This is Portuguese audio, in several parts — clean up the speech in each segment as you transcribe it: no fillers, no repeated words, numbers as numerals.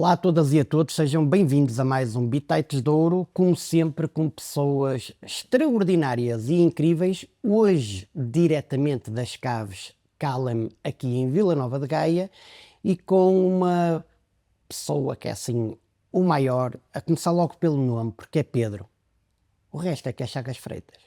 Olá a todas e a todos, sejam bem-vindos a mais um Bitites de Ouro, como sempre com pessoas extraordinárias e incríveis, hoje diretamente das Caves Cálem, aqui em Vila Nova de Gaia, e com uma pessoa que é assim o maior, a começar logo pelo nome, porque é Pedro. O resto é que é Chagas Freitas.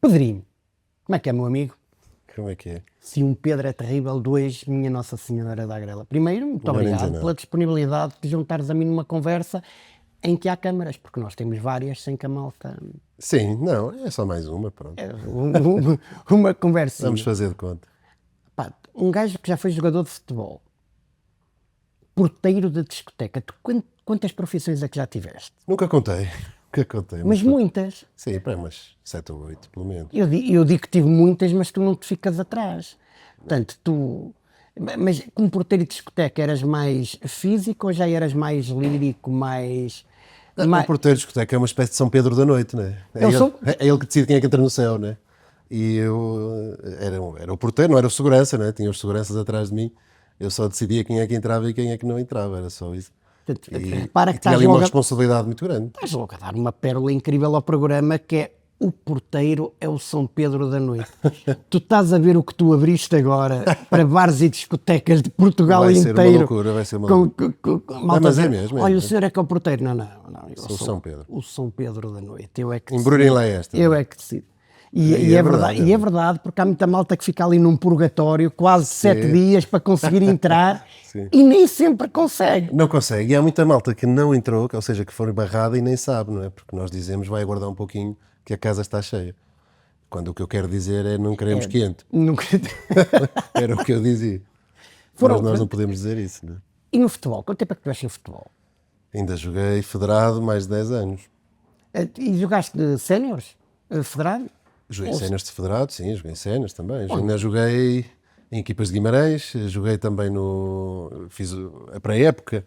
Pedrinho, como é que é, meu amigo? Como é que é? Se um Pedro é terrível, dois, minha Nossa Senhora da Agrela. Primeiro, muito Melhor nem obrigado dizer pela nada. disponibilidade de juntares a mim numa conversa em que há câmaras, porque nós temos várias sem que a malta... Sim, não, é só mais uma, pronto. Uma conversinha. Vamos fazer de conta. Pá, um gajo que já foi jogador de futebol, porteiro de discoteca, quantas profissões é que já tiveste? Nunca contei. Nunca contei. Mas pronto. muitas. Sim, para umas 7 ou 8, pelo menos. Eu digo que tive muitas, mas tu não te ficas atrás. Portanto, tu... Mas como porteiro de discoteca eras mais físico ou já eras mais lírico, mais... O porteiro de discoteca é uma espécie de São Pedro da noite, não é? Eu sou- É ele que decide quem é que entra no céu, não é? E eu era o porteiro, não era o segurança, não é? Tinha os seguranças atrás de mim. Eu só decidia quem é que entrava e quem é que não entrava, era só isso. Portanto, E, repara que e tinha estás ali uma logo, responsabilidade muito grande. estás logo a dar uma pérola incrível ao programa que é o porteiro é o São Pedro da noite. Tu estás a ver o que tu abriste agora para bares e discotecas de Portugal Vai ser uma inteiro. loucura, vai ser uma loucura. Malta mas é dizer, mesmo, é olha, o mesmo. senhor é que é o porteiro. Não, eu Sou o São Pedro. o São Pedro da noite. Eu é que Embrulhem decido. lá esta. Eu é que decido. E é verdade, e é verdade, porque há muita malta que fica ali num purgatório quase 7 dias para conseguir entrar Sim. e nem sempre consegue. Não consegue. E há muita malta que não entrou, ou seja, que foi barrada e nem sabe, não é? Porque nós dizemos, vai aguardar um pouquinho que a casa está cheia. Quando o que eu quero dizer é, não queremos quente. Nunca... Era o que eu dizia. Foram- Mas nós não podemos dizer isso, não é? E no futebol? Quanto tempo é que tu em futebol? Ainda joguei federado mais de 10 anos. E jogaste de séniores? Federado? Joguei séniores de federado, sim, joguei séniores também. Ainda joguei em equipas de Guimarães, joguei também fiz a pré-época,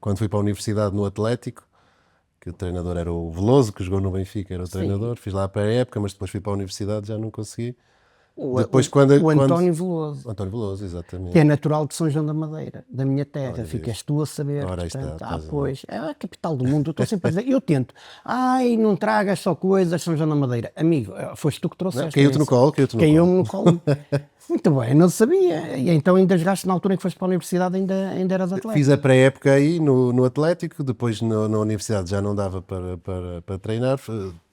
quando fui para a universidade no Atlético, que o treinador era o Veloso, que jogou no Benfica, era o treinador. Fiz lá a pré-época, mas depois fui para a universidade, já não consegui. Depois, o António Veloso, O António Veloso, que exatamente. é natural de São João da Madeira, da minha terra. Ficas tu a saber. Ora, aí Portanto, está, estás a ver. pois, é a capital do mundo. Eu estou sempre a dizer, eu tento. Ai, não tragas só coisas, São João da Madeira. Amigo, foste tu que trouxeste. Caiu-te no colo, caiu-te no colo. Caiu-me no colo. Muito bem, não sabia. E então ainda jogaste na altura em que foste para a universidade, ainda eras atleta. Fiz a pré-época aí no Atlético, depois na universidade já não dava para treinar.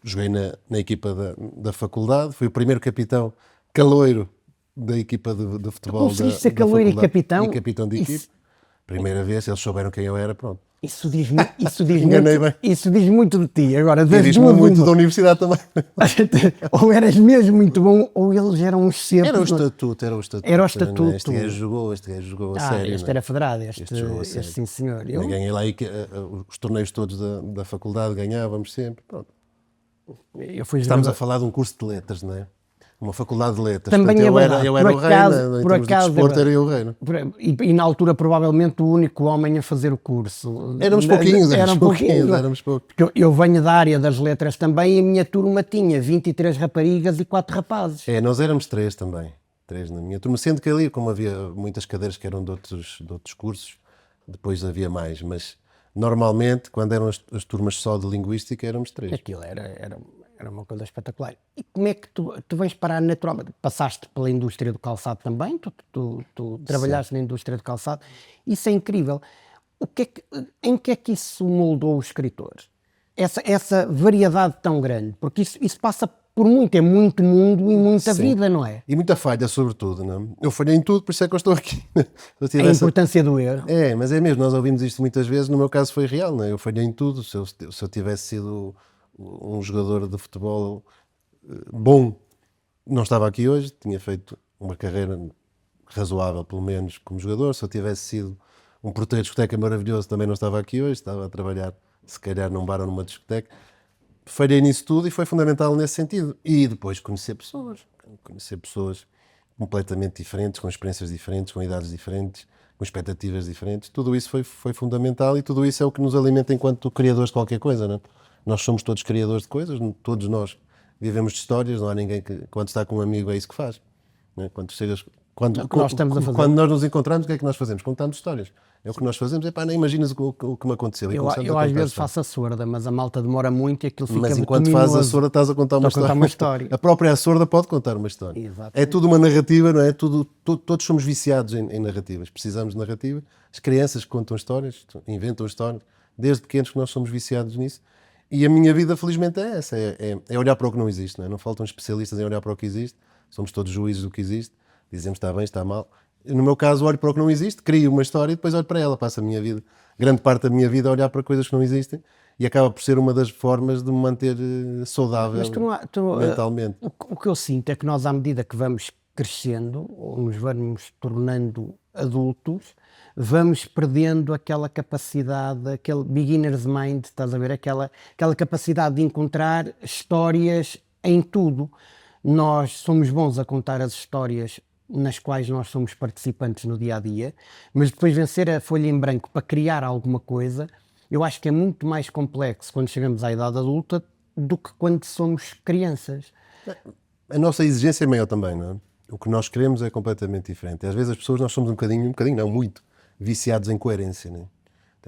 Joguei na equipa da faculdade, fui o primeiro capitão caloiro da equipa de futebol. Conseguiste ser da caloiro e faculdade. capitão? E capitão de Isso- equipe. Primeira vez, eles souberam quem eu era, pronto. Isso diz Enganei muito, bem. isso diz muito de ti. Agora, E das diz-me duas, muito uma. da universidade também. Ou eras mesmo muito bom, ou eles eram uns sempre. Era o estatuto, era o estatuto. Era o estatuto. Este gajo jogou a Ah, sério. este não é? era federado, Este jogou a este sério. sim senhor. Eu ganhei lá os torneios todos da faculdade, ganhávamos sempre. Pronto. Eu fui Estamos a jogador. falar de um curso de letras, não é? Uma faculdade de letras. Também Portanto, é verdade. eu era Por o rei, acaso- em por termos de acaso é desporto, era verdade. eu o rei. Não é? E na altura, provavelmente, o único homem a fazer o curso. Éramos pouquinhos, Eram pouquinhos. éramos poucos. Porque eu venho da área das letras também e a minha turma tinha 23 raparigas e 4 rapazes. Nós éramos 3 também. 3 na minha turma. Sendo que ali, como havia muitas cadeiras que eram de outros cursos, depois havia mais. Mas normalmente, quando eram as turmas só de linguística, éramos 3. Aquilo era uma coisa espetacular. E como é que tu vens parar naturalmente? Passaste pela indústria do calçado também, tu trabalhaste na indústria do calçado, isso é incrível. Em que é que isso moldou os escritores? Essa variedade tão grande, porque isso passa por muito, é muito mundo e muita Sim. vida, não é? E muita falha, sobretudo. Não é? Eu falhei em tudo, por isso é que eu estou aqui. Se eu A tivesse- importância do erro. Mas é mesmo, nós ouvimos isto muitas vezes, no meu caso foi real, não é? Eu falhei em tudo, se eu tivesse sido um jogador de futebol bom, não estava aqui hoje, tinha feito uma carreira razoável, pelo menos, como jogador. Se eu tivesse sido um porteiro de discoteca maravilhoso também não estava aqui hoje, estava a trabalhar, se calhar, num bar ou numa discoteca. Falhei nisso tudo e foi fundamental nesse sentido. E depois conhecer pessoas completamente diferentes, com experiências diferentes, com idades diferentes, com expectativas diferentes. Tudo isso foi fundamental e tudo isso é o que nos alimenta enquanto criadores de qualquer coisa, não é? Nós somos todos criadores de coisas, todos nós vivemos de histórias, não há ninguém que, quando está com um amigo, é isso que faz. Não é? É o que nós estamos a fazer. Quando nós nos encontramos, o que é que nós fazemos? Contamos histórias. É o que nós fazemos. Epá, nem imaginas o que me aconteceu. E Eu começamos a às contar vezes histórias. faço a sorda, mas a malta demora muito e aquilo fica Mas enquanto fazes a sorda, estás a contar uma Estou a contar história. uma história. A própria sorda pode contar uma história. Exatamente. É tudo uma narrativa, não é? Todos somos viciados em narrativas. Precisamos de narrativa. As crianças que contam histórias, inventam histórias. Desde pequenos que nós somos viciados nisso. E a minha vida, felizmente, é essa. É olhar para o que não existe, não é? Não faltam especialistas em olhar para o que existe. Somos todos juízes do que existe. Dizemos está bem, está mal. No meu caso, olho para o que não existe, crio uma história e depois olho para ela. Passo a minha vida, grande parte da minha vida, a olhar para coisas que não existem e acaba por ser uma das formas de me manter saudável mentalmente. O que eu sinto é que nós, à medida que vamos crescendo ou nos vamos tornando adultos, vamos perdendo aquela capacidade, aquele beginner's mind, estás a ver? Aquela capacidade de encontrar histórias em tudo. Nós somos bons a contar as histórias nas quais nós somos participantes no dia a dia, mas depois vencer a folha em branco para criar alguma coisa, eu acho que é muito mais complexo quando chegamos à idade adulta do que quando somos crianças. A nossa exigência é maior também, não é? O que nós queremos é completamente diferente. E às vezes as pessoas, nós somos um bocadinho não, muito, viciados em coerência, não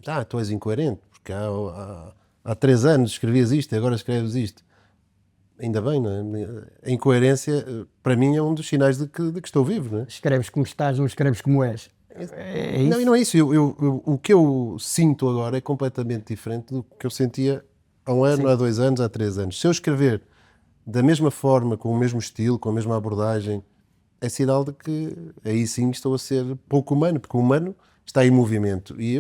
é? Tu és incoerente, porque há 3 anos escrevias isto e agora escreves isto. Ainda bem, não é? A incoerência, para mim, é um dos sinais de que estou vivo, não é? Escreves como estás, não escreves como és. É isso? Não, e não é isso. O que eu sinto agora é completamente diferente do que eu sentia há 1 ano, Sim. há 2 anos, há 3 anos. Se eu escrever da mesma forma, com o mesmo estilo, com a mesma abordagem, é sinal de que aí sim estou a ser pouco humano, porque o humano está em movimento. E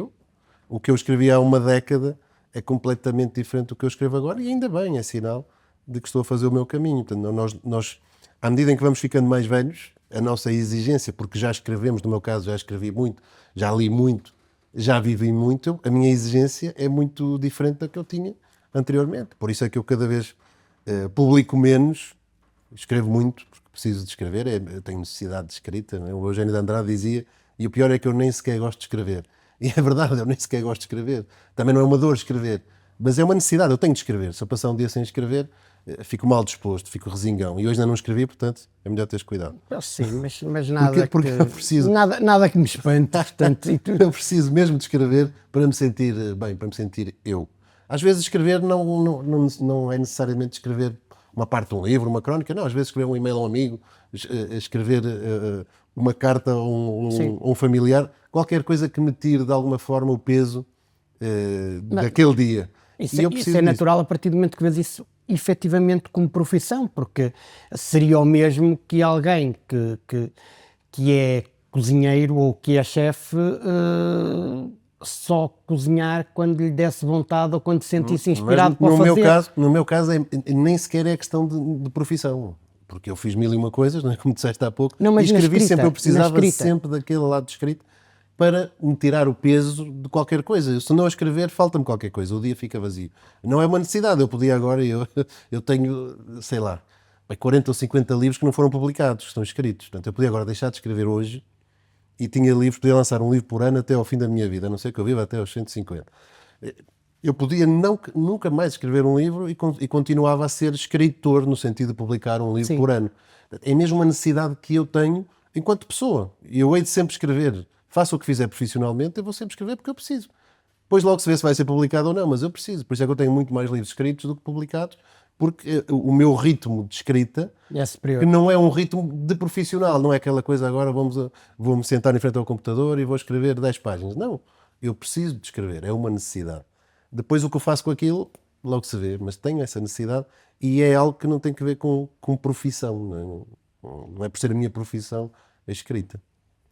o que eu escrevi há 1 década é completamente diferente do que eu escrevo agora e ainda bem, é sinal de que estou a fazer o meu caminho. Portanto, nós, à medida em que vamos ficando mais velhos, a nossa exigência, porque já escrevemos, no meu caso já escrevi muito, já li muito, já vivi muito, a minha exigência é muito diferente da que eu tinha anteriormente. Por isso é que eu cada vez publico menos, escrevo muito, porque preciso de escrever, eu tenho necessidade de escrita. Não é? O Eugênio de Andrade dizia, e o pior é que eu nem sequer gosto de escrever. E é verdade, eu nem sequer gosto de escrever. Também não é uma dor escrever, mas é uma necessidade, eu tenho de escrever. Se eu passar um dia sem escrever, fico mal disposto, fico resingão. E hoje ainda não escrevi, portanto, é melhor teres cuidado. Sim, mas nada, Porque eu preciso. nada que me espante. Portanto, e tu... Eu preciso mesmo de escrever para me sentir bem, para me sentir eu. Às vezes escrever não é necessariamente escrever uma parte de um livro, uma crónica, não. Às vezes escrever um e-mail a um amigo, escrever uma carta a um familiar, qualquer coisa que me tire de alguma forma o peso daquele dia. Isso é natural a partir do momento que vês isso efetivamente como profissão, porque seria o mesmo que alguém que é cozinheiro ou que é chefe só cozinhar quando lhe desse vontade ou quando se sentisse inspirado para fazer. No meu caso nem sequer é questão de profissão, porque eu fiz 1001 coisas, não é? Como disseste há pouco, não, mas e escrevi escrita, sempre, eu precisava sempre daquele lado de escrita para me tirar o peso de qualquer coisa. Se não escrever, falta-me qualquer coisa, o dia fica vazio. Não é uma necessidade, eu podia agora, eu tenho, sei lá, 40 ou 50 livros que não foram publicados, que estão escritos. Portanto, eu podia agora deixar de escrever hoje e tinha livros, podia lançar um livro por ano até ao fim da minha vida, a não ser que eu viva até aos 150. Eu podia nunca mais escrever um livro e continuava a ser escritor, no sentido de publicar um livro por ano. É mesmo uma necessidade que eu tenho enquanto pessoa. E eu hei de sempre escrever. Faça o que fizer profissionalmente, eu vou sempre escrever porque eu preciso. Depois logo se vê se vai ser publicado ou não, mas eu preciso. Por isso é que eu tenho muito mais livros escritos do que publicados, porque o meu ritmo de escrita que não é um ritmo de profissional, não é aquela coisa agora vou-me sentar em frente ao computador e vou escrever 10 páginas. Não, eu preciso de escrever, é uma necessidade. Depois o que eu faço com aquilo, logo se vê, mas tenho essa necessidade e é algo que não tem que ver com profissão, não é por ser a minha profissão a escrita.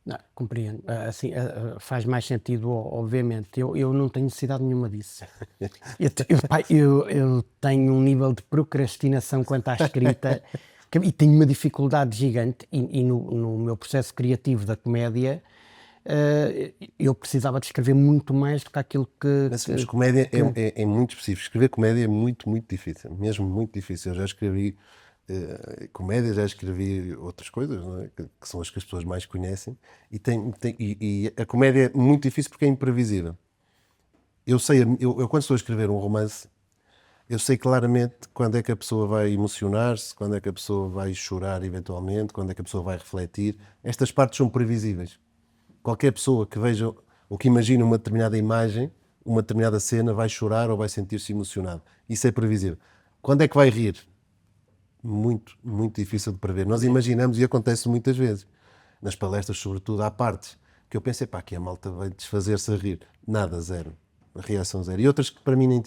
Não, compreendo. Assim, faz mais sentido, obviamente. Eu não tenho necessidade nenhuma disso. Eu tenho um nível de procrastinação quanto à escrita e tenho uma dificuldade gigante. E no meu processo criativo da comédia, eu precisava de escrever muito mais do que aquilo que... Mas comédia é muito específico. Escrever comédia é muito, muito difícil. Mesmo muito difícil. Eu já escrevi comédia, já escrevi outras coisas, não é? Que são as que as pessoas mais conhecem. E a comédia é muito difícil porque é imprevisível. Eu quando estou a escrever um romance, eu sei claramente quando é que a pessoa vai emocionar-se, quando é que a pessoa vai chorar eventualmente, quando é que a pessoa vai refletir. Estas partes são previsíveis. Qualquer pessoa que veja ou que imagine uma determinada imagem, uma determinada cena, vai chorar ou vai sentir-se emocionado. Isso é previsível. Quando é que vai rir? Muito, muito difícil de prever. Nós imaginamos, e acontece muitas vezes, nas palestras sobretudo, há partes que eu pensei, pá, que a malta vai desfazer-se a rir. Nada, zero. A reação zero. E outras que para mim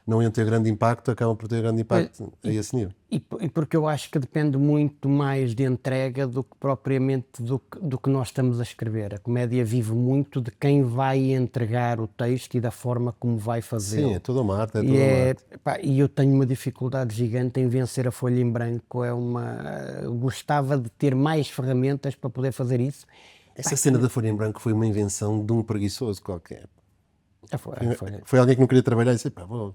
não iam ter grande impacto, acabam por ter grande impacto a esse nível. E porque eu acho que depende muito mais de entrega do que propriamente do que nós estamos a escrever. A comédia vive muito de quem vai entregar o texto e da forma como vai fazer. Sim, é toda uma arte, é toda uma arte. E eu tenho uma dificuldade gigante em vencer a folha em branco. Gostava de ter mais ferramentas para poder fazer isso. Essa cena da folha em branco foi uma invenção de um preguiçoso qualquer. Foi alguém que não queria trabalhar e disse, pá, vou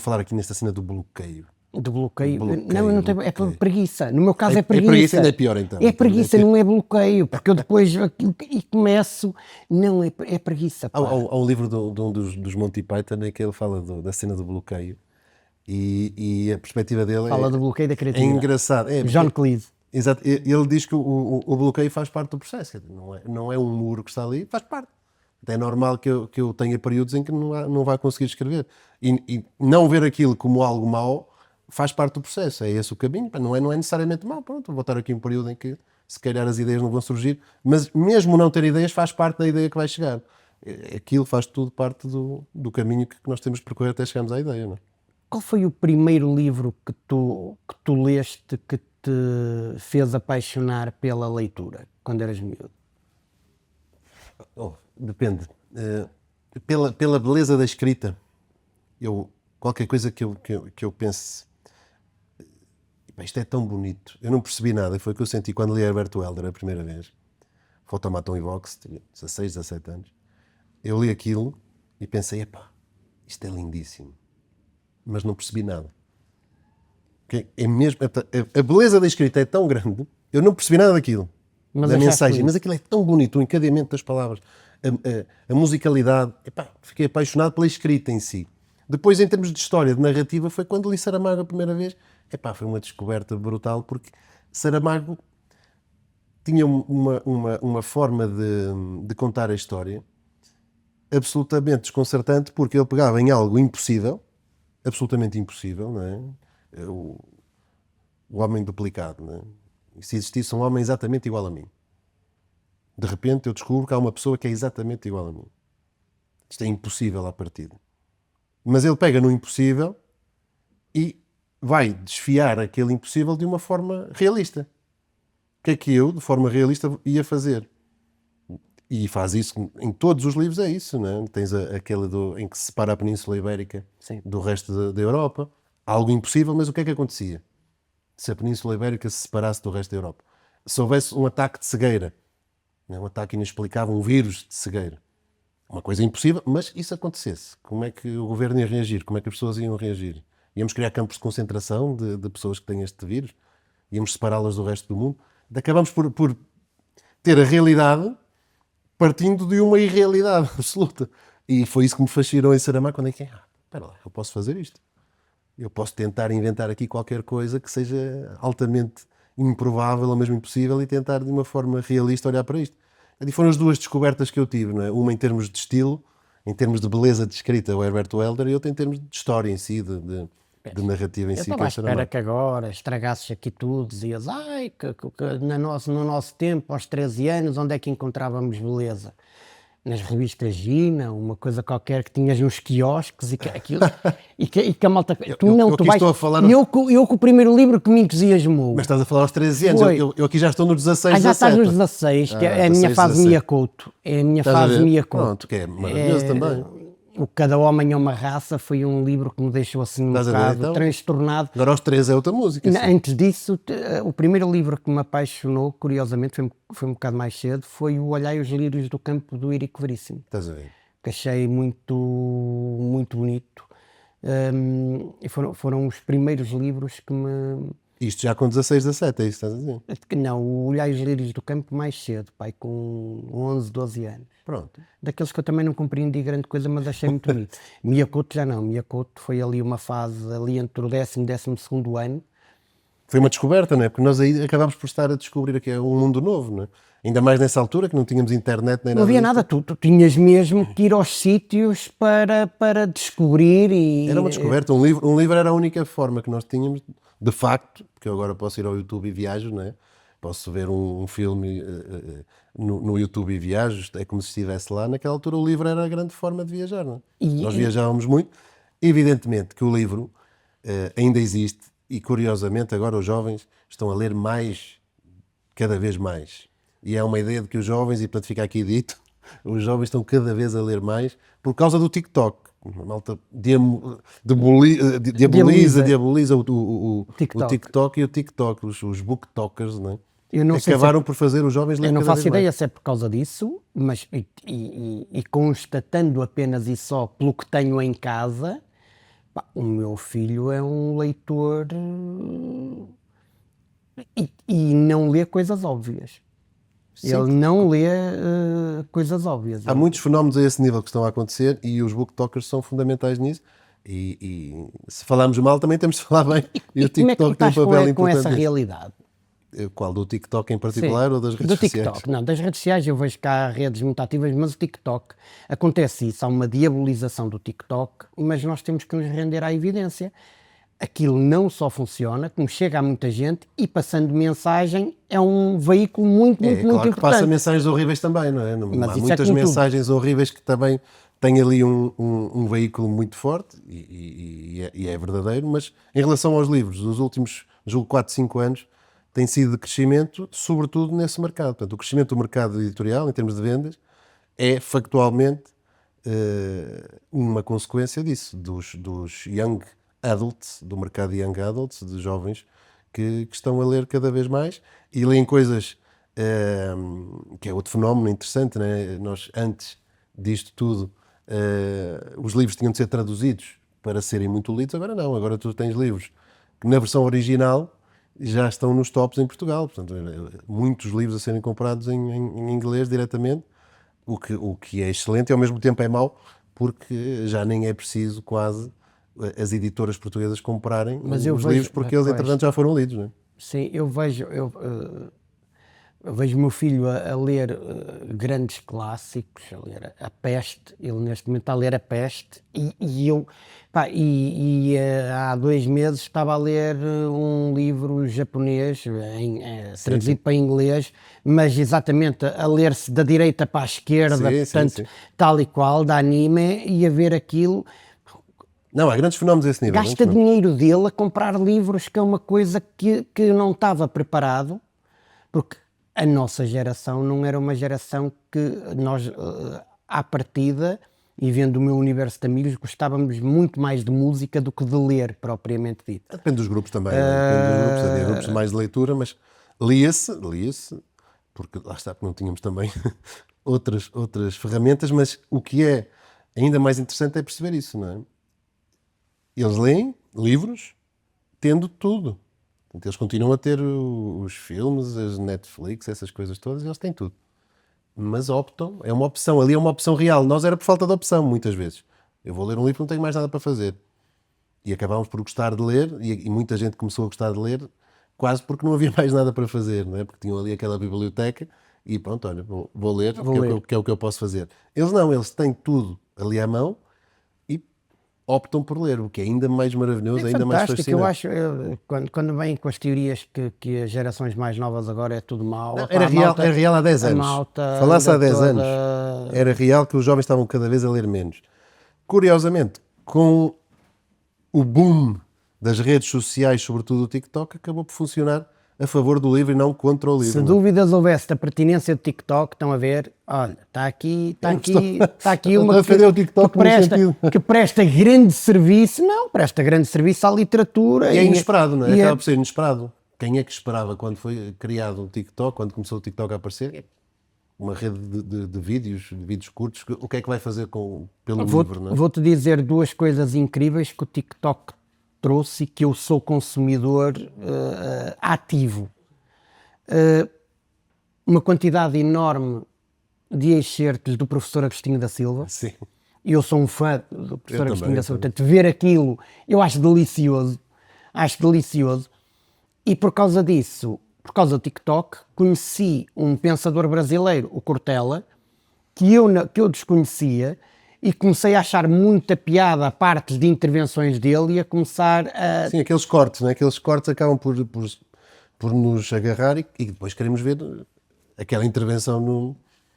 falar aqui nesta cena do bloqueio. Do bloqueio? Bloqueio, não é preguiça. No meu caso é É preguiça. preguiça, ainda é pior então. É preguiça, não é bloqueio. Porque eu depois começo... Não, é preguiça. Há um livro de um dos Monty Python em que ele fala da cena do bloqueio e a perspectiva dele Fala do bloqueio da é criatividade. engraçado. John Cleese. Exato. Ele diz que o bloqueio faz parte do processo. Não é um muro que está ali, faz parte. É normal que eu tenha períodos em que não vai conseguir escrever. E não ver aquilo como algo mau faz parte do processo. É esse o caminho. Não é necessariamente mau. Pronto, vou estar aqui um período em que se calhar as ideias não vão surgir. Mas mesmo não ter ideias faz parte da ideia que vai chegar. Aquilo faz tudo parte do caminho que nós temos de percorrer até chegarmos à ideia. Não é? Qual foi o primeiro livro que tu leste que te fez apaixonar pela leitura, quando eras miúdo? Depende. Pela beleza da escrita, qualquer coisa que eu pense, isto é tão bonito, eu não percebi nada, foi o que eu senti quando li Herbert Welder a primeira vez, Fotomaton e Vox, tinha 16, 17 anos, eu li aquilo e pensei, epá, isto é lindíssimo, mas não percebi nada. É mesmo, a beleza da escrita é tão grande, eu não percebi nada daquilo, da mensagem, mas aquilo é tão bonito, o encadeamento das palavras, a musicalidade, epá, fiquei apaixonado pela escrita em si. Depois, em termos de história, de narrativa, foi quando li Saramago a primeira vez, epá, foi uma descoberta brutal, porque Saramago tinha uma forma de contar a história absolutamente desconcertante, porque ele pegava em algo impossível, absolutamente impossível, não é? O homem duplicado, não é? E se existisse um homem exatamente igual a mim, de repente eu descubro que há uma pessoa que é exatamente igual a mim. Isto é impossível à partida. Mas ele pega no impossível e vai desfiar aquele impossível de uma forma realista. O que é que eu, de forma realista, ia fazer? E faz isso em todos os livros, é isso, não é? Tens aquele em que se separa a Península Ibérica do resto da Europa. Algo impossível, mas o que é que acontecia? Se a Península Ibérica se separasse do resto da Europa. Se houvesse um ataque de cegueira, um ataque inexplicável, um vírus de cegueira. Uma coisa impossível, mas isso acontecesse. Como é que o governo ia reagir? Como é que as pessoas iam reagir? Íamos criar campos de concentração de pessoas que têm este vírus? Íamos separá-las do resto do mundo? Acabamos por ter a realidade partindo de uma irrealidade absoluta. E foi isso que me fascinou em Saramago, quando é que espera lá, eu posso fazer isto. Eu posso tentar inventar aqui qualquer coisa que seja altamente improvável ou mesmo impossível e tentar de uma forma realista olhar para isto. E foram as duas descobertas que eu tive, não é? Uma em termos de estilo, em termos de beleza de escrita, o Herbert Welder, e outra em termos de história em si, de narrativa em si. Eu estava à espera que agora estragasses aqui tudo, dizias, no nosso tempo, aos 13 anos, onde é que encontrávamos beleza? Nas revistas Gina, uma coisa qualquer que tinhas uns quiosques e que a malta... Estou a falar... Eu com o primeiro livro que me entusiasmou. Mas estás a falar aos 13 anos, eu aqui já estou nos 16, já 17. estás nos 16, que é a minha fase Mia Couto. É a minha fase Mia Couto. Pronto, que é maravilhoso também. o Cada Homem é uma Raça foi um livro que me deixou assim um Estás a ver, bocado então? transtornado. Agora aos 3 é outra música. Sim. Antes disso, o primeiro livro que me apaixonou, curiosamente, foi um bocado mais cedo, foi o Olhai os Lírios do Campo, do Érico Veríssimo, Estás a ver? que achei muito, muito bonito. E foram os primeiros livros que me... Isto já com 16, 17, é isso que estás a dizer? Não, o Olhai os Lírios do Campo mais cedo, pai, com 11, 12 anos. Pronto. Daqueles que eu também não compreendi grande coisa, mas achei muito bonito. Miyakoto já não. Miyakoto foi ali uma fase, ali entre o 10º e 12º ano. Foi uma descoberta, não é? Porque nós aí acabámos por estar a descobrir aqui um mundo novo, não é? Ainda mais nessa altura, que não tínhamos internet nem Não nada havia disso. nada, tu tinhas mesmo que ir aos sítios para descobrir e... Era uma descoberta. Um livro era a única forma que nós tínhamos, de facto, porque eu agora posso ir ao YouTube e viajo, não é? Posso ver um filme no YouTube e viajo, é como se estivesse lá. Naquela altura o livro era a grande forma de viajar, não é? Nós viajávamos muito. Evidentemente que o livro ainda existe e, curiosamente, agora os jovens estão a ler mais, cada vez mais. E é uma ideia de que os jovens, e portanto fica aqui dito, os jovens estão cada vez a ler mais por causa do TikTok. A malta diaboliza o TikTok e o TikTok, os booktokers, não é? Eu não sei Acabaram por fazer os jovens ler eu não cada faço vez ideia mais. se é por causa disso, mas e constatando apenas e só pelo que tenho em casa, pá, o meu filho é um leitor e não lê coisas óbvias. Sim. Ele não lê coisas óbvias. Há muitos fenómenos a esse nível que estão a acontecer e os booktokers são fundamentais nisso. E se falarmos mal, também temos de falar bem. E o Como é que tu TikTok tem um estás papel com importante essa nisso. realidade? Qual? Do TikTok em particular ou das redes do sociais? TikTok. Não, das redes sociais eu vejo que há redes muito ativas, mas o TikTok, acontece isso, há uma diabolização do TikTok, mas nós temos que nos render à evidência. Aquilo não só funciona, como chega a muita gente e passando mensagem é um veículo muito Claro que importante. passa mensagens horríveis também, não é? Mas Há isso é muitas como tudo. mensagens horríveis que também têm ali um veículo muito forte e é verdadeiro, mas em relação aos livros, nos últimos, julgo, 4, 5 anos, tem sido de crescimento, sobretudo nesse mercado. Portanto, o crescimento do mercado editorial, em termos de vendas, é factualmente uma consequência disso, dos young adults, do mercado young adults, de jovens que estão a ler cada vez mais e leem coisas, que é outro fenómeno interessante, né? Nós, antes disto tudo, os livros tinham de ser traduzidos para serem muito lidos, agora não, agora tu tens livros que na versão original já estão nos tops em Portugal, portanto, muitos livros a serem comprados em inglês diretamente, o que é excelente e ao mesmo tempo é mau, porque já nem é preciso quase as editoras portuguesas comprarem os livros, porque eles entretanto já foram lidos, não é? Sim, eu vejo o meu filho a ler grandes clássicos, a ler A Peste, ele neste momento está a ler A Peste, e eu, pá, há 2 meses estava a ler um livro japonês, traduzido para inglês, mas exatamente a ler-se da direita para a esquerda, portanto, tal e qual, da anime, e a ver aquilo. Não, há grandes fenómenos a esse nível. Gasta dinheiro dele a comprar livros, que é uma coisa que não estava preparado, porque a nossa geração não era uma geração que nós, à partida, e vendo o meu universo de amigos, gostávamos muito mais de música do que de ler, propriamente dito. Depende dos grupos também, depende dos grupos, havia grupos mais de leitura, mas lia-se, porque lá está, porque não tínhamos também outras ferramentas, mas o que é ainda mais interessante é perceber isso, não é? Eles leem livros tendo tudo. Portanto, eles continuam a ter os filmes, as Netflix, essas coisas todas, eles têm tudo. Mas optam, é uma opção, ali é uma opção real. Nós era por falta de opção, muitas vezes. Eu vou ler um livro, não tenho mais nada para fazer. E acabámos por gostar de ler, e muita gente começou a gostar de ler, quase porque não havia mais nada para fazer, não é? Porque tinham ali aquela biblioteca, e pronto, olha, vou ler, que é o que eu posso fazer. Eles não, eles têm tudo ali à mão, optam por ler, o que é ainda mais maravilhoso, ainda mais fascinante. Eu acho, quando vem com as teorias que as gerações mais novas agora é tudo mau. Não, era real há 10 anos. Falasse há 10 anos. Era real que os jovens estavam cada vez a ler menos. Curiosamente, com o boom das redes sociais, sobretudo o TikTok, acabou por funcionar a favor do livro e não contra o livro. Se dúvidas houvesse da pertinência do TikTok, estão a ver, olha, está aqui uma que presta grande serviço, presta grande serviço à literatura. E é inesperado, não é? Acaba por ser inesperado. Quem é que esperava quando foi criado o TikTok, quando começou o TikTok a aparecer? Uma rede de vídeos curtos, o que é que vai fazer pelo livro, não é? Vou-te dizer duas coisas incríveis que o TikTok trouxe e que eu sou consumidor ativo. Uma quantidade enorme de excertos do professor Agostinho da Silva. Sim. Eu sou um fã do professor Agostinho da Silva, portanto, ver aquilo eu acho delicioso. E por causa disso, por causa do TikTok, conheci um pensador brasileiro, o Cortella, que eu desconhecia, e comecei a achar muita piada a partes de intervenções dele e a começar a... Sim, aqueles cortes, não é? Aqueles cortes acabam por nos agarrar e depois queremos ver aquela intervenção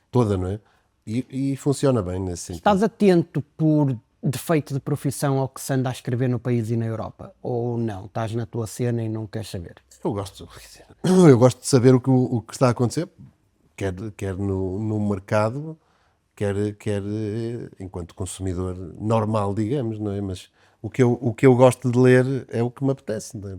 toda, não é? E funciona bem nesse sentido. Estás atento por defeito de profissão ao que se anda a escrever no país e na Europa? Ou não? Estás na tua cena e não queres saber? Eu gosto de saber o que está a acontecer, quer no mercado, quer enquanto consumidor normal, digamos, não é? Mas o que eu gosto de ler é o que me apetece, não é?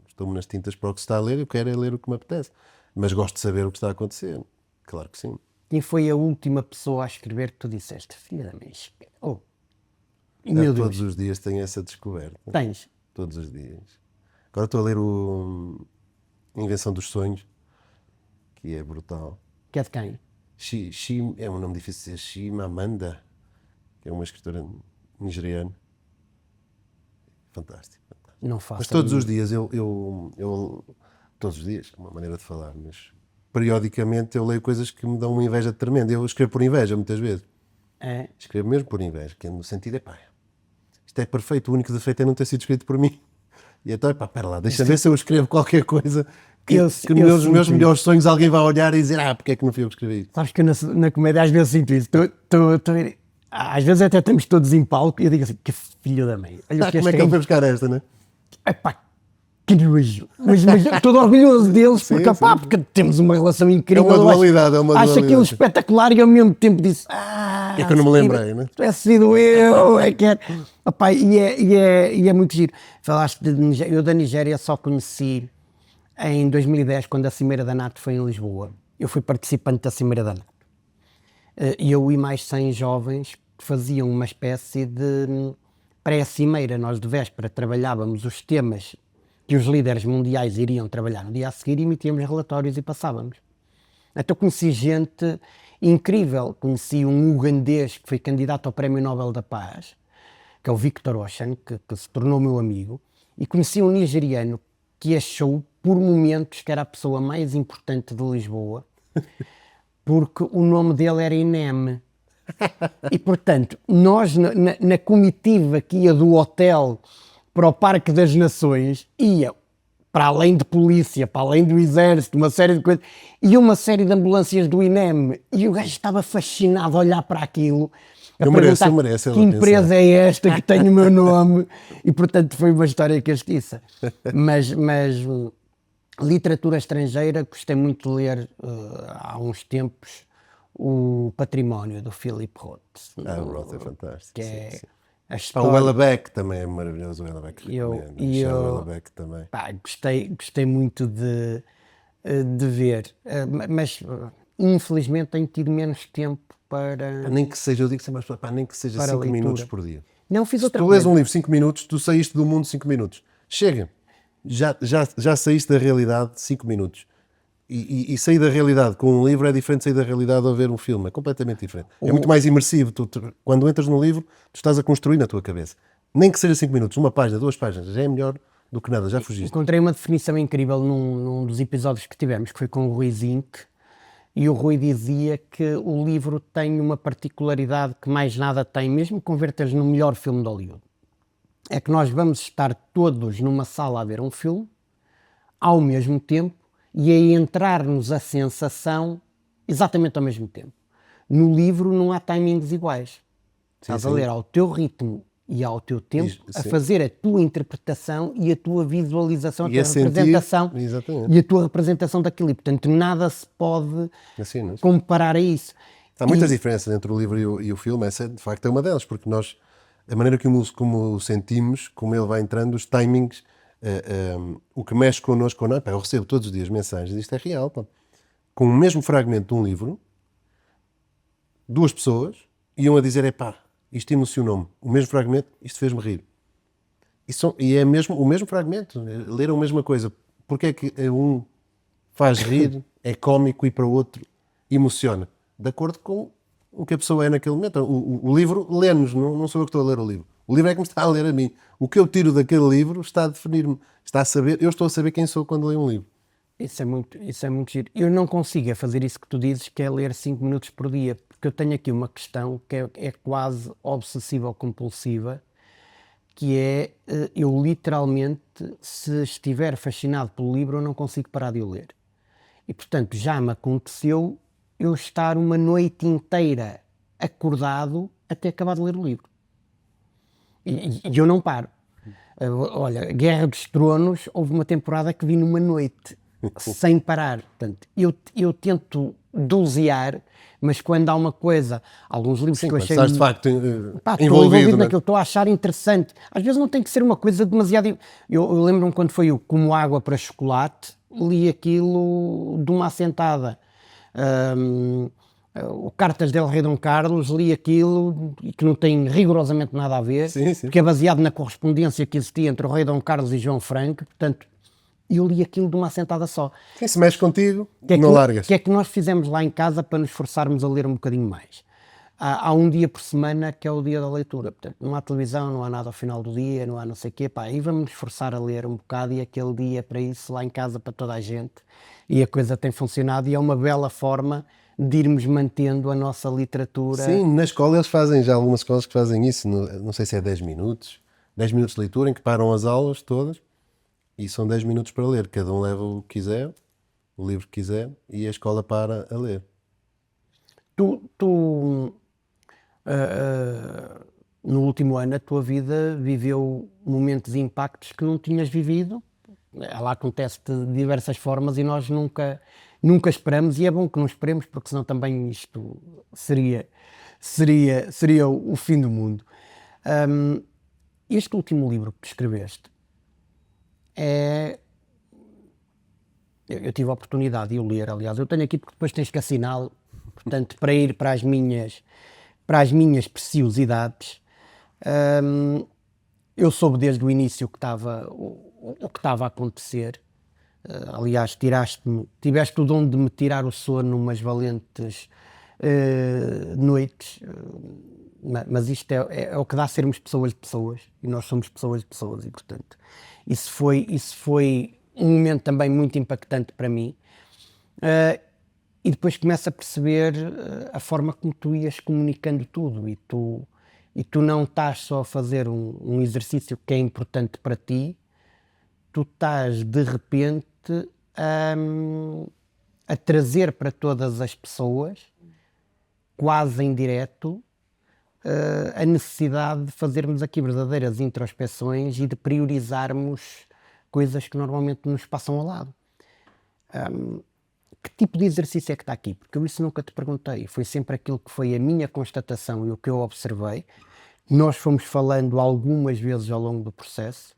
Estou-me nas tintas para o que se está a ler, eu quero é ler o que me apetece. Mas gosto de saber o que está a acontecer. Claro que sim. Quem foi a última pessoa a escrever que tu disseste? Filha da mãe. Meu Deus. Todos os dias tenho essa descoberta. Tens? Todos os dias. Agora estou a ler o Invenção dos Sonhos, que é brutal. Que é de quem? É um nome difícil de dizer. Chimamanda, que é uma escritora nigeriana. Fantástico. Não faço. Mas todos os dias todos os dias, é uma maneira de falar, mas periodicamente eu leio coisas que me dão uma inveja tremenda. Eu escrevo por inveja muitas vezes. É. Escrevo mesmo por inveja, que é no sentido isto é perfeito, o único defeito é não ter sido escrito por mim. E então, espera lá, deixa ver se eu escrevo qualquer coisa que nos meus melhores sonhos alguém vai olhar e dizer, porque é que não fui eu que escrevi isso? Sabes que na comédia às vezes sinto isso. Às vezes até estamos todos em palco e eu digo assim, que filho da mãe. Olha como é que ele foi buscar esta, não é? Que nojo. Mas estou orgulhoso deles porque temos uma relação incrível. É uma dualidade, Acho aquilo espetacular e ao mesmo tempo disse, é que eu não me lembrei, não é? Tivesse sido eu, e é muito giro. Falaste de Nigéria, eu da Nigéria só conheci em 2010, quando a Cimeira da NATO foi em Lisboa. Eu fui participante da Cimeira da NATO. E eu e mais 100 jovens faziam uma espécie de pré-cimeira. Nós de véspera trabalhávamos os temas que os líderes mundiais iriam trabalhar no dia a seguir, emitíamos relatórios e passávamos. Então conheci gente incrível. Conheci um ugandês que foi candidato ao Prémio Nobel da Paz, que é o Victor Ocean, que se tornou meu amigo, e conheci um nigeriano que achou por momentos que era a pessoa mais importante de Lisboa, porque o nome dele era Ineme. E portanto, nós na comitiva que ia do hotel para o Parque das Nações, ia para além de polícia, para além do exército, uma série de coisas, e uma série de ambulâncias do INEM, e o gajo estava fascinado a olhar para aquilo, a perguntar que empresa é esta que tem o meu nome, e portanto foi uma história castiça. Mas literatura estrangeira, gostei muito de ler há uns tempos o Património do Philip Roth. O Roth é fantástico. Que é sim. A história... O Wellebeck também é maravilhoso, o Wellebeck. Wellebeck também. Gostei muito de ver, mas infelizmente tenho tido menos tempo para... Nem que seja, eu digo sempre, nem que seja 5 minutos por dia. Não, fiz outra coisa. Se tu lês um livro 5 minutos, tu saíste do mundo 5 minutos. Chega. Já saíste da realidade 5 minutos. E sair da realidade com um livro é diferente de sair da realidade ao ver um filme. É completamente diferente. É muito mais imersivo. Quando entras no livro, tu estás a construir na tua cabeça. Nem que seja 5 minutos, uma página, 2 páginas, já é melhor do que nada, já fugiste. Encontrei uma definição incrível num dos episódios que tivemos, que foi com o Rui Zinck, e o Rui dizia que o livro tem uma particularidade que mais nada tem, mesmo convertas no melhor filme de Hollywood. É que nós vamos estar todos numa sala a ver um filme, ao mesmo tempo, e aí entrar-nos a sensação exatamente ao mesmo tempo. No livro não há timings iguais. Estás a ler ao teu ritmo e ao teu tempo a Sim. fazer a tua interpretação e a tua visualização, a E tua a sentir, representação exatamente. e a tua representação daquilo. E, portanto, nada se pode Assim, não é? comparar a isso. Há muitas diferenças entre o livro e o filme, essa de facto é uma delas, porque nós, a maneira como o sentimos, como ele vai entrando, os timings, o que mexe connosco, não, pá, eu recebo todos os dias mensagens, isto é real, pá. Com o mesmo fragmento de um livro, duas pessoas iam a dizer, epá, isto emocionou-me, o mesmo fragmento, isto fez-me rir. E é mesmo o mesmo fragmento, leram a mesma coisa. Porque é que um faz rir, é cómico e para o outro emociona? De acordo com o que a pessoa é naquele momento. O livro lê-nos, não sou eu que estou a ler o livro. O livro é que me está a ler a mim. O que eu tiro daquele livro está a definir-me, está a saber, eu estou a saber quem sou quando leio um livro. Isso é muito giro. Eu não consigo fazer isso que tu dizes, que é ler 5 minutos por dia, porque eu tenho aqui uma questão que é quase obsessiva ou compulsiva, que é, eu literalmente, se estiver fascinado pelo livro, eu não consigo parar de o ler. E, portanto, já me aconteceu eu estar uma noite inteira acordado até acabar de ler o livro. E eu não paro. Olha, Guerra dos Tronos, houve uma temporada que vi numa noite, sem parar. Portanto, eu tento dosear, mas quando há uma coisa, alguns livros Sim, que eu quando achei... estás de facto Estou envolvido, naquilo, estou a achar interessante. Às vezes não tem que ser uma coisa demasiado... Eu lembro-me quando foi o Como Água para Chocolate, li aquilo de uma assentada. O Cartas del Rei Dom Carlos, li aquilo e que não tem rigorosamente nada a ver, sim. porque é baseado na correspondência que existia entre o Rei Dom Carlos e João Franco, portanto, eu li aquilo de uma assentada só. Quem se mexe contigo, Que é não largas. O que é que nós fizemos lá em casa para nos forçarmos a ler um bocadinho mais? Há um dia por semana que é o dia da leitura, portanto, não há televisão, não há nada ao final do dia, não há não sei o quê, pá, e vamos nos forçar a ler um bocado, e aquele dia é para isso lá em casa para toda a gente, e a coisa tem funcionado e é uma bela forma de irmos mantendo a nossa literatura. Sim, na escola eles fazem, já algumas escolas que fazem isso, não sei se é 10 minutos de leitura, em que param as aulas todas e são 10 minutos para ler. Cada um leva o que quiser, o livro que quiser, e a escola para a ler. No último ano, a tua vida viveu momentos e impactos que não tinhas vivido. Ela acontece de diversas formas e nós nunca esperamos, e é bom que não esperemos, porque senão também isto seria o fim do mundo. Este último livro que tu escreveste eu tive a oportunidade de o ler, aliás, eu tenho aqui porque depois tens que assiná-lo, portanto, para ir para as minhas preciosidades. Eu soube desde o início o que estava a acontecer. Aliás, tiveste o dom de me tirar o sono umas valentes noites, mas isto é o que dá a sermos pessoas de pessoas, e nós somos pessoas de pessoas, e portanto isso foi um momento também muito impactante para mim. E depois começo a perceber a forma como tu ias comunicando tudo, e tu não estás só a fazer um exercício que é importante para ti, tu estás de repente a trazer para todas as pessoas, quase em direto, a necessidade de fazermos aqui verdadeiras introspeções e de priorizarmos coisas que normalmente nos passam ao lado. Que tipo de exercício é que está aqui? Porque eu isso nunca te perguntei. Foi sempre aquilo que foi a minha constatação e o que eu observei. Nós fomos falando algumas vezes ao longo do processo,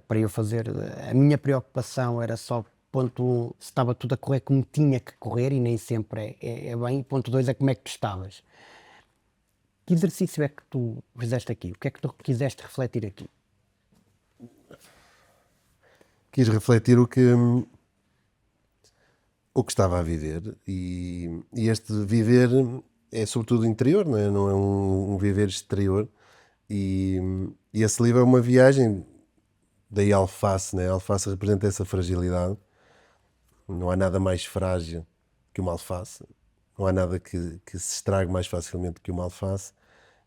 para eu fazer... A minha preocupação era só, ponto 1, se estava tudo a correr como tinha que correr, e nem sempre é bem. E ponto 2 é como é que tu estavas. Que exercício é que tu fizeste aqui? O que é que tu quiseste refletir aqui? Quis refletir o que estava a viver, e este viver é sobretudo interior, não é um viver exterior, e esse livro é uma viagem. Daí a alface, né? A alface representa essa fragilidade. Não há nada mais frágil que uma alface, não há nada que se estrague mais facilmente que uma alface,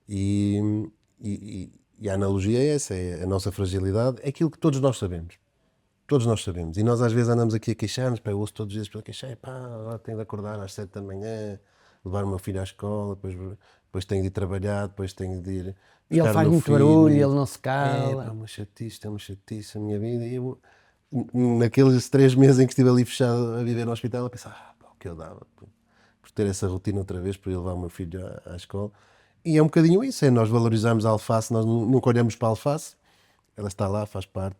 e a analogia é essa, é a nossa fragilidade, é aquilo que todos nós sabemos. Todos nós sabemos, e nós às vezes andamos aqui a queixar-nos, eu ouço todos os dias para queixar, agora tenho de acordar às 7 da manhã, levar o meu filho à escola, depois depois tenho de ir trabalhar, depois tenho de ir E ele buscar o faz meu muito filho. barulho, ele não se É cala. uma chatice a minha vida. E eu, naqueles 3 meses em que estive ali fechado a viver no hospital, eu pensava, pá, o que eu dava por ter essa rotina outra vez, para ir levar o meu filho à escola. E é um bocadinho isso, é nós valorizamos a alface, nós nunca olhamos para a alface, ela está lá, faz parte,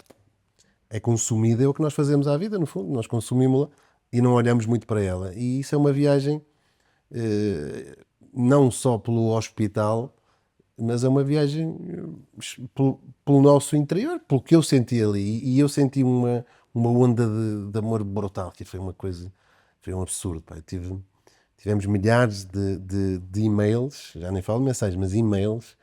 é consumida, é o que nós fazemos à vida, no fundo, nós consumimos-la e não olhamos muito para ela. E isso é uma viagem, não só pelo hospital, mas é uma viagem pelo nosso interior, pelo que eu senti ali. E eu senti uma onda de amor brutal, que foi uma coisa, foi um absurdo. Pá. Tivemos milhares de e-mails, já nem falo mensagens, mas e-mails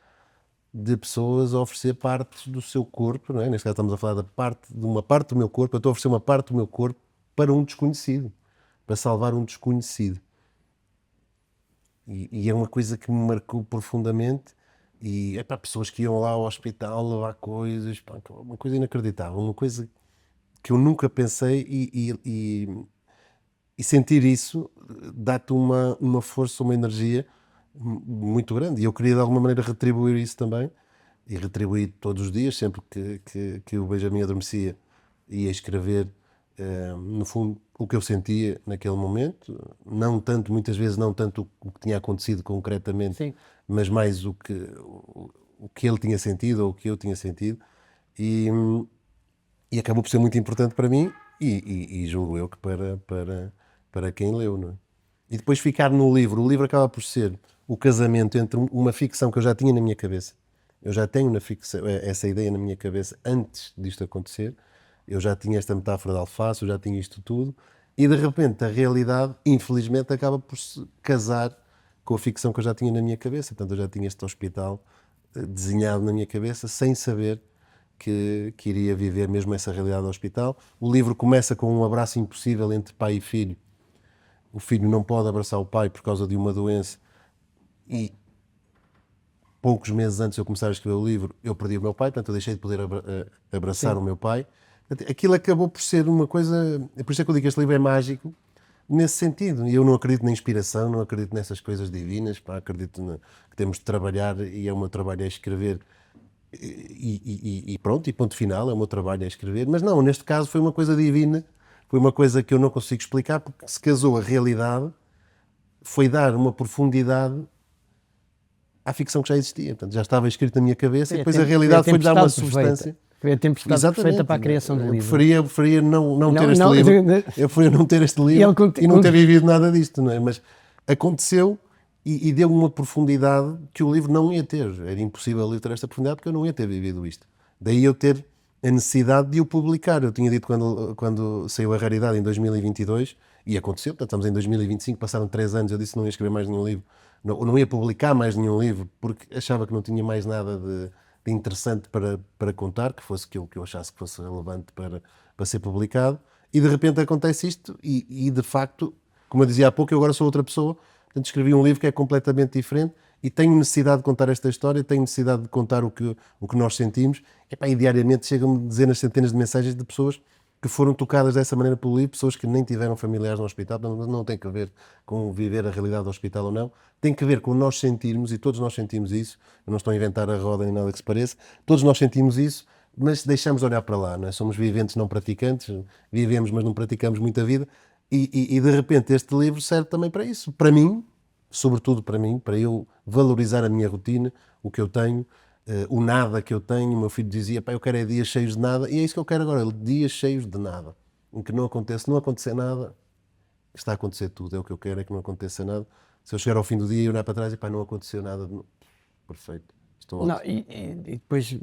de pessoas a oferecer partes do seu corpo, não é? Neste caso estamos a falar de uma parte do meu corpo, eu estou a oferecer uma parte do meu corpo para um desconhecido, para salvar um desconhecido. E é uma coisa que me marcou profundamente. E é para pessoas que iam lá ao hospital levar coisas, pá, uma coisa inacreditável, uma coisa que eu nunca pensei. E sentir isso dá-te uma força, uma energia muito grande. E eu queria de alguma maneira retribuir isso também. E retribuí todos os dias, sempre que o Benjamin adormecia, ia escrever, no fundo, o que eu sentia naquele momento. Não tanto, muitas vezes, não tanto o que tinha acontecido concretamente, Sim. mas mais o que ele tinha sentido ou o que eu tinha sentido. E, e acabou por ser muito importante para mim e julgo eu que para quem leu, não é? E depois ficar no livro. O livro acaba por ser o casamento entre uma ficção que eu já tinha na minha cabeça. Eu já tenho essa ideia na minha cabeça antes disto acontecer. Eu já tinha esta metáfora de alface, eu já tinha isto tudo. E de repente a realidade, infelizmente, acaba por se casar com a ficção que eu já tinha na minha cabeça. Portanto, eu já tinha este hospital desenhado na minha cabeça sem saber que iria viver mesmo essa realidade do hospital. O livro começa com um abraço impossível entre pai e filho. O filho não pode abraçar o pai por causa de uma doença e poucos meses antes de eu começar a escrever o livro eu perdi o meu pai, portanto eu deixei de poder abraçar Sim. o meu pai. Aquilo acabou por ser uma coisa, é por isso é que eu digo que este livro é mágico nesse sentido. E eu não acredito na inspiração, não acredito nessas coisas divinas, pá, acredito que temos de trabalhar e é o meu trabalho é escrever e pronto, e ponto final, é o meu trabalho é escrever. Mas não, neste caso foi uma coisa divina, foi uma coisa que eu não consigo explicar porque se casou a realidade, foi dar uma profundidade à ficção que já existia. Portanto, já estava escrito na minha cabeça e depois a realidade foi-lhe dar uma substância. Foi a tempestade perfeita para a criação do Eu livro. preferia não ter Não, este não, livro. Eu preferia não ter este livro e não ter vivido nada disto, não é? Mas aconteceu e deu uma profundidade que o livro não ia ter. Era impossível eu ter esta profundidade porque eu não ia ter vivido isto. Daí eu ter a necessidade de o publicar. Eu tinha dito quando saiu a Raridade em 2022 e aconteceu, portanto estamos em 2025, passaram 3 anos, eu disse que não ia escrever mais nenhum livro, não ia publicar mais nenhum livro porque achava que não tinha mais nada de interessante para contar, que fosse que eu achasse que fosse relevante para ser publicado, e de repente acontece isto e de facto, como eu dizia há pouco, eu agora sou outra pessoa, portanto escrevi um livro que é completamente diferente e tenho necessidade de contar esta história, tenho necessidade de contar o que nós sentimos, e diariamente chegam-me dezenas, centenas de mensagens de pessoas que foram tocadas dessa maneira pelo livro, pessoas que nem tiveram familiares no hospital, não tem que ver com viver a realidade do hospital ou não, tem que ver com nós sentirmos, e todos nós sentimos isso, eu não estou a inventar a roda nem nada que se pareça, todos nós sentimos isso, mas deixamos de olhar para lá, não é? Somos viventes, não praticantes, vivemos, mas não praticamos muita vida, e de repente este livro serve também para isso, para mim, sobretudo para mim, para eu valorizar a minha rotina, o que eu tenho, o nada que eu tenho. O meu filho dizia, pá, eu quero é dias cheios de nada, e é isso que eu quero agora, dias cheios de nada, em que não acontecer nada, está a acontecer tudo, é o que eu quero, é que não aconteça nada. Se eu chegar ao fim do dia e olhar para trás e pá, não aconteceu nada, perfeito, estou Não, ótimo. e depois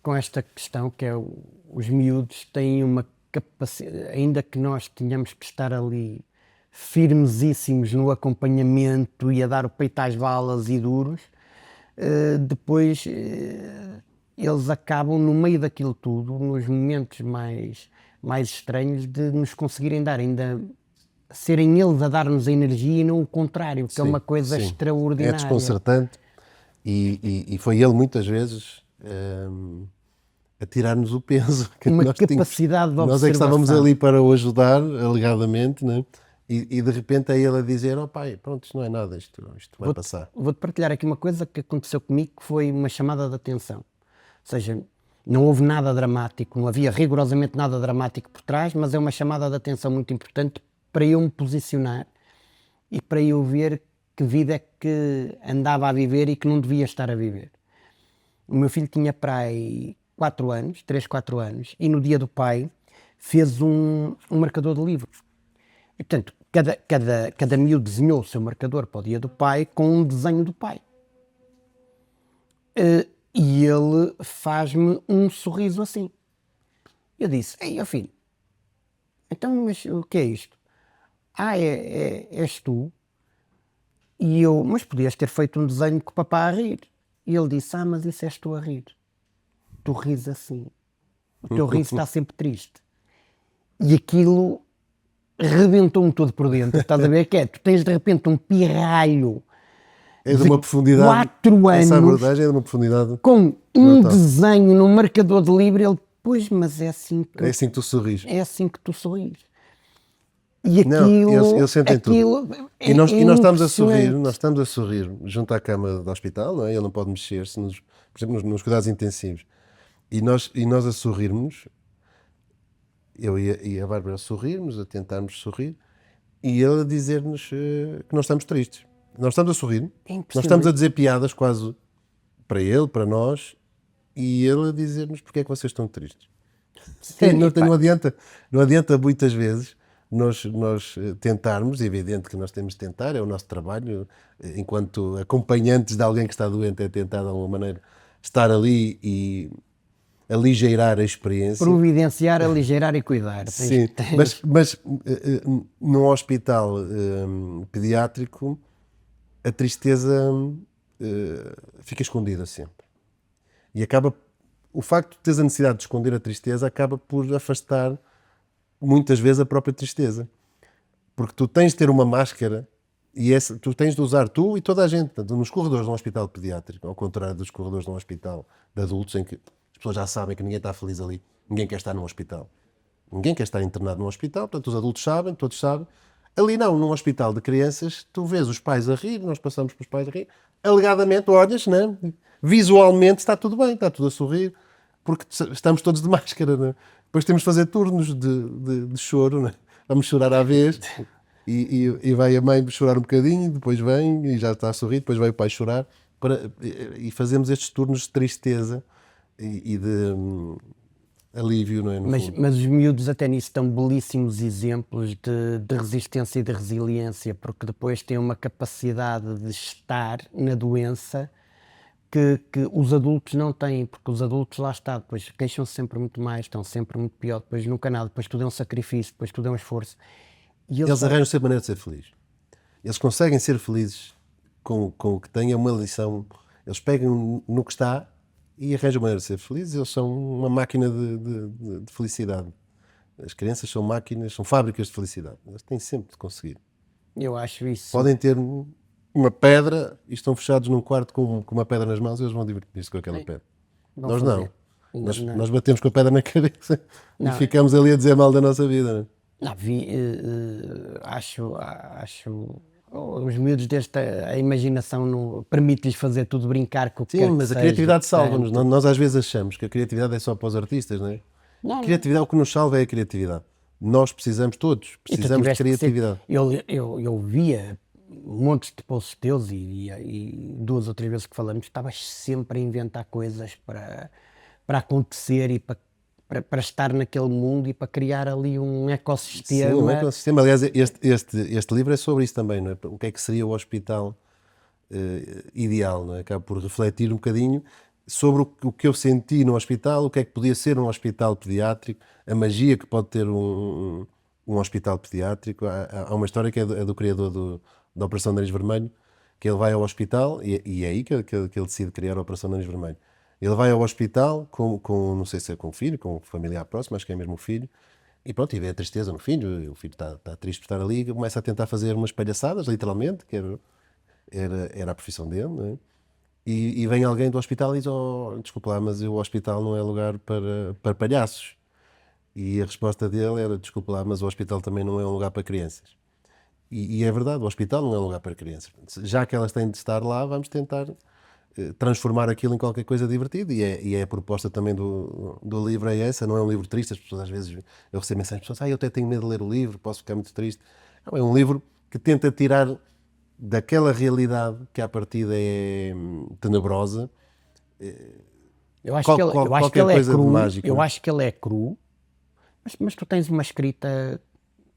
com esta questão que é os miúdos têm uma capacidade, ainda que nós tenhamos que estar ali firmesíssimos no acompanhamento e a dar o peito às balas e duros, depois eles acabam no meio daquilo tudo, nos momentos mais estranhos, de nos conseguirem dar ainda, serem eles a dar-nos a energia e não o contrário, que é uma coisa Sim. É extraordinária. desconcertante e foi ele muitas vezes a tirar-nos o peso que Uma nós tínhamos. capacidade de Nós é que estávamos observação. ali para o ajudar, alegadamente, né? E de repente é ele a dizer, oh pai, pronto, isto não é nada, isto vai passar. Vou-te partilhar aqui uma coisa que aconteceu comigo, que foi uma chamada de atenção. Ou seja, não houve nada dramático, não havia rigorosamente nada dramático por trás, mas é uma chamada de atenção muito importante para eu me posicionar e para eu ver que vida é que andava a viver e que não devia estar a viver. O meu filho tinha para aí 4 anos, 3, 4 anos, e no dia do pai fez um marcador de livros. E, portanto, cada miúdo desenhou o seu marcador para o dia do pai com um desenho do pai. E ele faz-me um sorriso assim. Eu disse, ei, ó filho, então, mas o que é isto? És tu? E eu, mas podias ter feito um desenho com o papá a rir. E ele disse, mas isso és tu a rir. Tu ris assim. O teu riso está sempre triste. E aquilo rebentou-me todo por dentro. Estás a ver que é? Tu tens de repente um pirralho É de uma profundidade. 4 Essa anos abordagem é de uma profundidade. com um brutal. desenho no marcador de livro. Ele, pois, mas é assim que, É assim que tu sorris. é assim que tu sorris. E Não, eles sentem tudo. É, E nós estamos a impressionante. sorrir junto à cama do hospital, não é? Ele não pode mexer-se, por exemplo, nos cuidados intensivos. E nós a sorrirmos, eu e a Bárbara a sorrirmos, a tentarmos sorrir, e ele a dizer-nos que nós estamos tristes. Nós estamos a sorrir, É nós estamos a impressionante. dizer piadas quase para ele, para nós, e ele a dizer-nos porque é que vocês estão tristes. Sim, Não adianta muitas vezes nós tentarmos, é evidente que nós temos de tentar, é o nosso trabalho, enquanto acompanhantes de alguém que está doente, é tentar de alguma maneira estar ali e aligeirar a experiência. Providenciar, aligeirar e cuidar. Sim, mas num hospital pediátrico a tristeza fica escondida sempre. E o facto de teres a necessidade de esconder a tristeza acaba por afastar muitas vezes a própria tristeza. Porque tu tens de ter uma máscara e tu tens de usar, tu e toda a gente, portanto, nos corredores de um hospital pediátrico, ao contrário dos corredores de um hospital de adultos, em que as pessoas já sabem que ninguém está feliz ali, ninguém quer estar num hospital. Ninguém quer estar internado num hospital, portanto os adultos sabem, todos sabem. Ali não, num hospital de crianças, tu vês os pais a rir, nós passamos pelos pais a rir, alegadamente olhas, né? Visualmente está tudo bem, está tudo a sorrir, porque estamos todos de máscara, né? Depois temos de fazer turnos de choro, né? Vamos chorar à vez, e vai a mãe chorar um bocadinho, depois vem e já está a sorrir, depois vai o pai chorar, e fazemos estes turnos de tristeza e de alívio, não é? No fundo. Mas os miúdos até nisso estão belíssimos exemplos de resistência e de resiliência, porque depois têm uma capacidade de estar na doença que os adultos não têm, porque os adultos lá está, depois queixam-se sempre muito mais, estão sempre muito pior, depois nunca nada, depois tudo é um sacrifício, depois tudo é um esforço. E Eles arranjam sempre maneira de ser felizes. Eles conseguem ser felizes com o que têm, é uma lição. Eles pegam no que está e arranjam maneira de ser felizes. Eles são uma máquina de felicidade. As crianças são máquinas, são fábricas de felicidade. Eles têm sempre de conseguir. eu acho isso. Podem ter uma pedra e estão fechados num quarto com uma pedra nas mãos e eles vão divertir-se com aquela pedra. Vão Nós fazer. não. Não. Nós batemos com a pedra na cabeça Não. e ficamos ali a dizer mal da nossa vida. Não é? Não, acho os miúdos a imaginação permite-lhes fazer tudo, brincar com o que quer Sim, que mas a seja, criatividade salva-nos. portanto. Nós às vezes achamos que a criatividade é só para os artistas, não é? Não, Criatividade, o que nos salva é a criatividade. Nós precisamos todos, E tu precisamos de tiveste que ser- criatividade. Eu via montes de posts teus e 2 ou 3 vezes que falamos, estavas sempre a inventar coisas para acontecer e para estar naquele mundo e para criar ali um Sim, ecossistema. um ecossistema. Aliás, este livro é sobre isso também, não é? O que é que seria o hospital ideal, não é? Acaba por refletir um bocadinho sobre o que eu senti no hospital, o que é que podia ser um hospital pediátrico, a magia que pode ter um hospital pediátrico. Há uma história que é do criador da Operação Nariz Vermelho, que ele vai ao hospital e é aí que ele decide criar a Operação Nariz Vermelho. Ele vai ao hospital não sei se é com o filho, com um familiar próximo, acho que é mesmo o filho, e pronto, e vê a tristeza no filho, o filho está triste por estar ali, e começa a tentar fazer umas palhaçadas, literalmente, que era a profissão dele, não é? E vem alguém do hospital e diz, desculpa lá, mas o hospital não é lugar para palhaços. E a resposta dele era, desculpa lá, mas o hospital também não é um lugar para crianças. E é verdade, o hospital não é um lugar para crianças. Já que elas têm de estar lá, vamos tentar transformar aquilo em qualquer coisa divertida. E é a proposta também do livro é essa. Não é um livro triste. As pessoas às vezes, eu recebo mensagens de pessoas, eu até tenho medo de ler o livro, posso ficar muito triste. Não, é um livro que tenta tirar daquela realidade que à partida é tenebrosa, Eu acho que qualquer ele é coisa de cru, mágico. eu Não é? acho que ele é cru, mas tu tens uma escrita,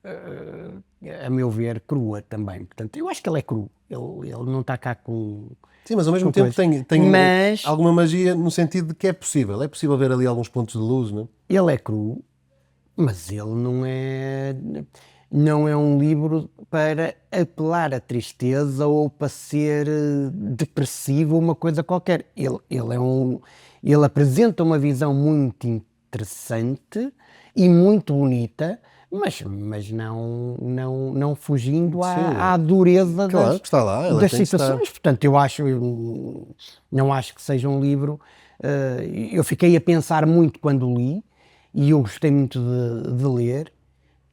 a meu ver, crua também. Portanto, eu acho que ele é cru. Ele não está cá com... Sim, mas ao mesmo com tempo coisa. tem Mas alguma magia no sentido de que é possível. É possível ver ali alguns pontos de luz, não é? ele é cru, mas ele não é um livro para apelar à tristeza ou para ser depressivo ou uma coisa qualquer. Ele apresenta uma visão muito interessante e muito bonita, mas não fugindo Sim, à dureza claro que está lá, ela das tem de estar. situações. Portanto, não acho que seja um livro. Eu fiquei a pensar muito quando li e eu gostei muito de ler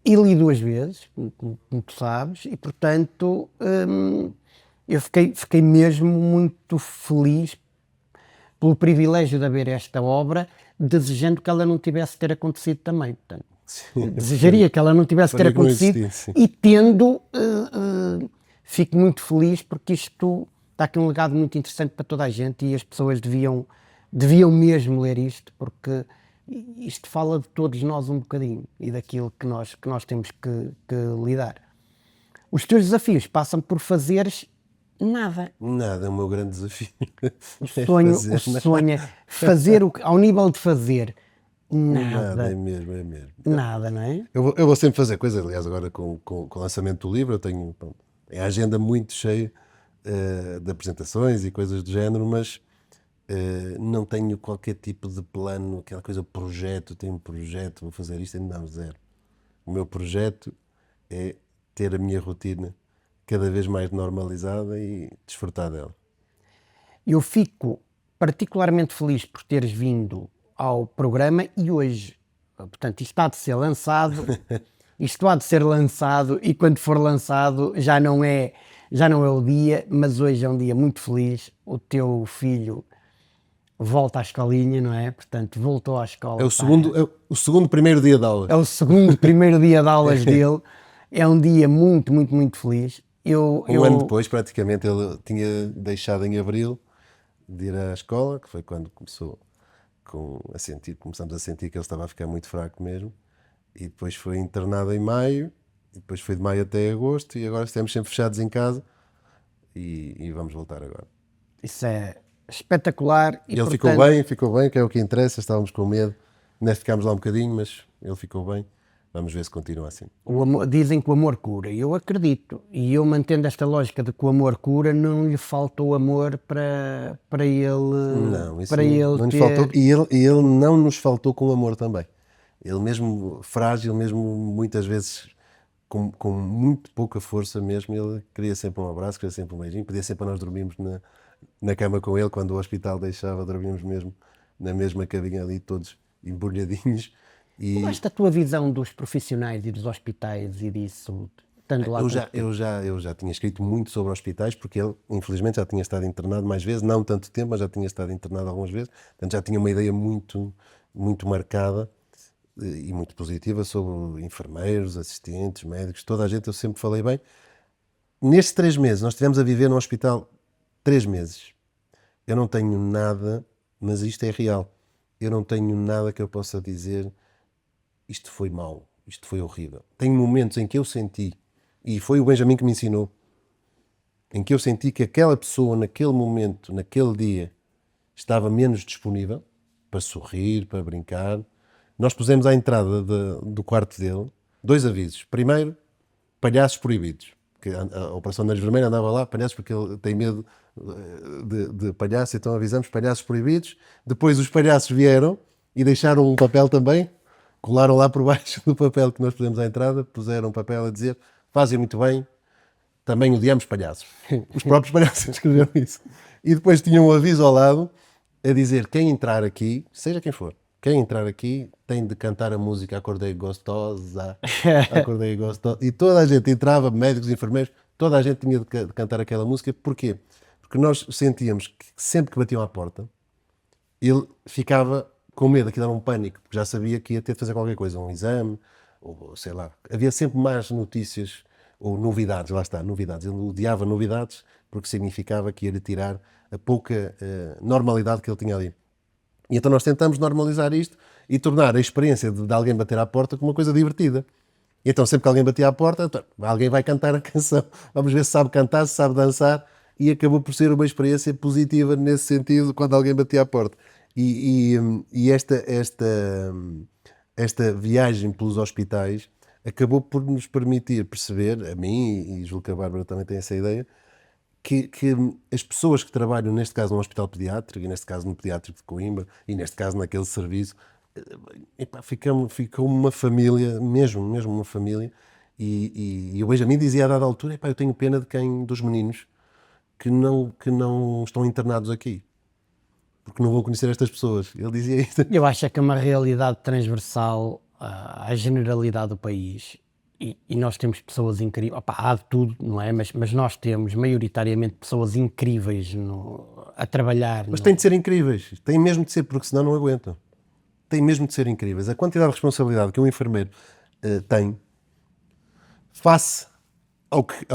e li 2 vezes, como tu sabes, e portanto eu fiquei mesmo muito feliz pelo privilégio de ver esta obra, desejando que ela não tivesse ter acontecido também. Portanto, Sim, desejaria que ela não tivesse ter gostaria que não acontecido existisse. e tendo, fico muito feliz porque isto está aqui um legado muito interessante para toda a gente e as pessoas deviam mesmo ler isto porque isto fala de todos nós um bocadinho e daquilo que nós temos que lidar. Os teus desafios passam por fazeres nada. Nada, é o meu grande desafio. O É sonho, fazer o sonho é fazer ao nível de fazer nada, é nada, mesmo, é mesmo. nada, não é? Eu vou sempre fazer coisas, aliás, agora com o lançamento do livro, eu tenho pronto, é a agenda muito cheia de apresentações e coisas do género, mas não tenho qualquer tipo de plano, aquela coisa, projeto, tenho um projeto, vou fazer isto, não, zero. O meu projeto é ter a minha rotina cada vez mais normalizada e desfrutar dela. Eu fico particularmente feliz por teres vindo ao programa e hoje, portanto, isto há de ser lançado e quando for lançado já não é o dia, mas hoje é um dia muito feliz. O teu filho volta à escolinha, não é? Portanto, voltou à escola. É o segundo primeiro dia de aulas. É o segundo, primeiro dia de aulas dele. É um dia muito, muito, muito feliz. Um ano depois, praticamente, ele tinha deixado em abril de ir à escola, que foi quando começamos a sentir que ele estava a ficar muito fraco mesmo. E depois foi internado em maio, e depois foi de maio até agosto, e agora estamos sempre fechados em casa e vamos voltar agora. Isso é espetacular. E ele portanto, ficou bem, que é o que interessa, estávamos com medo, nós ficámos lá um bocadinho, mas ele ficou bem. Vamos ver se continua assim. dizem que o amor cura, e eu acredito. E eu mantendo esta lógica de que o amor cura, não lhe faltou amor para ele, Não, isso para ele não nos ter... faltou, e ele não nos faltou com amor também. Ele mesmo frágil, mesmo muitas vezes com muito pouca força mesmo, ele queria sempre um abraço, queria sempre um beijinho, pedia sempre para nós dormirmos na cama com ele, quando o hospital deixava, dormíamos mesmo na mesma cabinha ali, todos embrulhadinhos. E Esta tua visão dos profissionais e dos hospitais e disso, estando lá eu já tinha escrito muito sobre hospitais, porque ele, infelizmente, já tinha estado internado mais vezes, não tanto tempo, mas já tinha estado internado algumas vezes, portanto já tinha uma ideia muito, muito marcada e muito positiva sobre enfermeiros, assistentes, médicos, toda a gente, eu sempre falei bem. Nestes 3 meses, nós estivemos a viver no hospital 3 meses. Eu não tenho nada, mas isto é real, eu não tenho nada que eu possa dizer isto foi mau, isto foi horrível. Tenho momentos em que eu senti, e foi o Benjamin que me ensinou, em que eu senti que aquela pessoa naquele momento, naquele dia, estava menos disponível para sorrir, para brincar. Nós pusemos à entrada do quarto dele 2 avisos. Primeiro, palhaços proibidos. Que a Operação Nariz Vermelho andava lá, palhaços, porque ele tem medo de palhaços, então avisamos palhaços proibidos. Depois os palhaços vieram e deixaram um papel também, colaram lá por baixo do papel que nós pusemos à entrada, puseram um papel a dizer: fazem muito bem, também odiamos palhaços. Os próprios palhaços escreveram isso. E depois tinha um aviso ao lado a dizer: quem entrar aqui, seja quem for, quem entrar aqui tem de cantar a música Acordei Gostosa, Acordei Gostosa. E toda a gente entrava, médicos, enfermeiros, toda a gente tinha de cantar aquela música. Porquê? Porque nós sentíamos que sempre que batiam à porta, ele ficava com medo, aquilo era um pânico, porque já sabia que ia ter de fazer qualquer coisa, um exame, ou sei lá. Havia sempre mais notícias, ou novidades, lá está, novidades. Ele odiava novidades, porque significava que ia lhe tirar a pouca normalidade que ele tinha ali. E então nós tentamos normalizar isto e tornar a experiência de alguém bater à porta como uma coisa divertida. E então sempre que alguém batia à porta, alguém vai cantar a canção. Vamos ver se sabe cantar, se sabe dançar. E acabou por ser uma experiência positiva nesse sentido quando alguém batia à porta. E esta viagem pelos hospitais acabou por nos permitir perceber, a mim, e julgo que a Bárbara também tem essa ideia, que as pessoas que trabalham, neste caso no hospital pediátrico, e neste caso no pediátrico de Coimbra, e neste caso naquele serviço, epá, ficou uma família, mesmo uma família, e o Benjamin dizia a dada altura, epá, eu tenho pena dos meninos que não estão internados aqui, porque não vou conhecer estas pessoas. Ele dizia isto. Eu acho que é uma realidade transversal à generalidade do país e nós temos pessoas incríveis, opa, há de tudo, não é? Mas nós temos maioritariamente pessoas incríveis a trabalhar. Mas têm de ser incríveis, têm mesmo de ser, porque senão não aguentam. Têm mesmo de ser incríveis. A quantidade de responsabilidade que um enfermeiro tem face ao que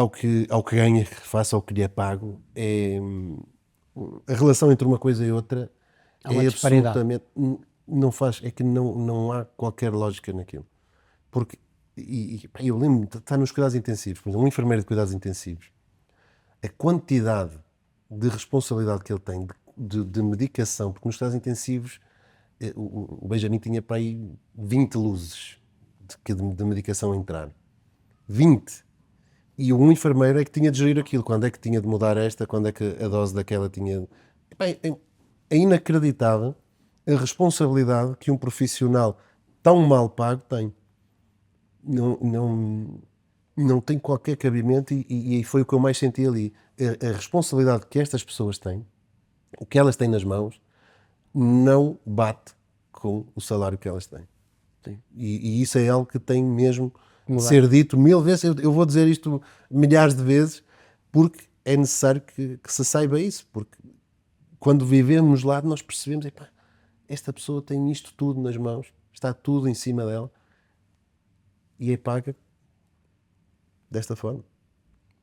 ganha, face ao que lhe é pago, a relação entre uma coisa e outra uma é disparidade. absolutamente, não faz, é que não há qualquer lógica naquilo. Porque, eu lembro-me de estar nos cuidados intensivos, por exemplo, um enfermeiro de cuidados intensivos, a quantidade de responsabilidade que ele tem de medicação, porque nos cuidados intensivos o Benjamin tinha para aí 20 luzes de medicação a entrar. 20. E um enfermeiro é que tinha de gerir aquilo. Quando é que tinha de mudar esta, quando é que a dose daquela tinha... É inacreditável a responsabilidade que um profissional tão mal pago tem. Não tem qualquer cabimento e foi o que eu mais senti ali. A responsabilidade que estas pessoas têm, o que elas têm nas mãos, não bate com o salário que elas têm. E isso é algo que tem mesmo de ser dito 1000 vezes. Eu vou dizer isto milhares de vezes, porque é necessário que se saiba isso. Porque quando vivemos lá, nós percebemos, epá, esta pessoa tem isto tudo nas mãos, está tudo em cima dela e é paga desta forma.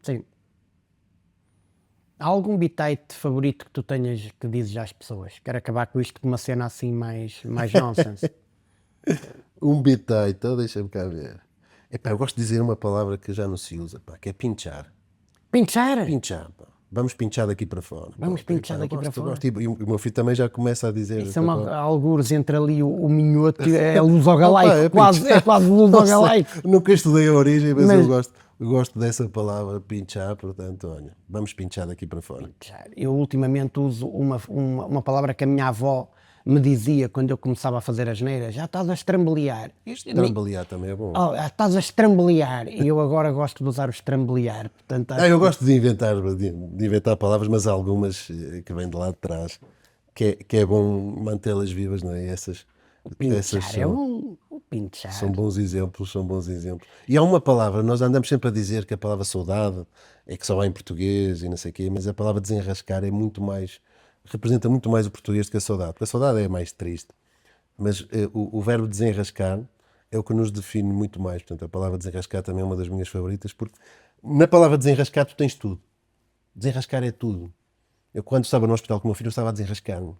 Sim. Há algum bitite favorito que tu tenhas que dizes às pessoas? Quero acabar com isto com uma cena assim mais nonsense. Um bitite, então deixa-me cá ver. Epá, eu gosto de dizer uma palavra que já não se usa, pá, que é pinchar. Pinchar? Pinchar, pá. Vamos pinchar daqui para fora. Vamos pinchar daqui para fora. E o meu filho também já começa a dizer. Isso é algures entre ali o minhoto e é luz ao galaico. É quase luz ao galaico. Nunca estudei a origem, mas eu gosto dessa palavra, pinchar, portanto, olha, vamos pinchar daqui para fora. Pinchar. Eu ultimamente uso uma palavra que a minha avó me dizia quando eu começava a fazer asneiras: já estás a estrambelear. Estrambelear também é bom. Estás a estrambelear. E eu agora gosto de usar o estrambelear. Portanto, eu gosto de inventar palavras, mas há algumas que vêm de lá de trás, que é bom mantê-las vivas, não é? Essas pinchar. São bons exemplos. E há uma palavra, nós andamos sempre a dizer que a palavra saudade é que só há em português e não sei o quê, mas a palavra desenrascar é muito mais, representa muito mais o português do que a saudade, porque a saudade é mais triste, mas o verbo desenrascar é o que nos define muito mais. Portanto, a palavra desenrascar também é uma das minhas favoritas, porque na palavra desenrascar tu tens tudo. Desenrascar é tudo. Eu quando estava no hospital com o meu filho, eu estava a desenrascar-me.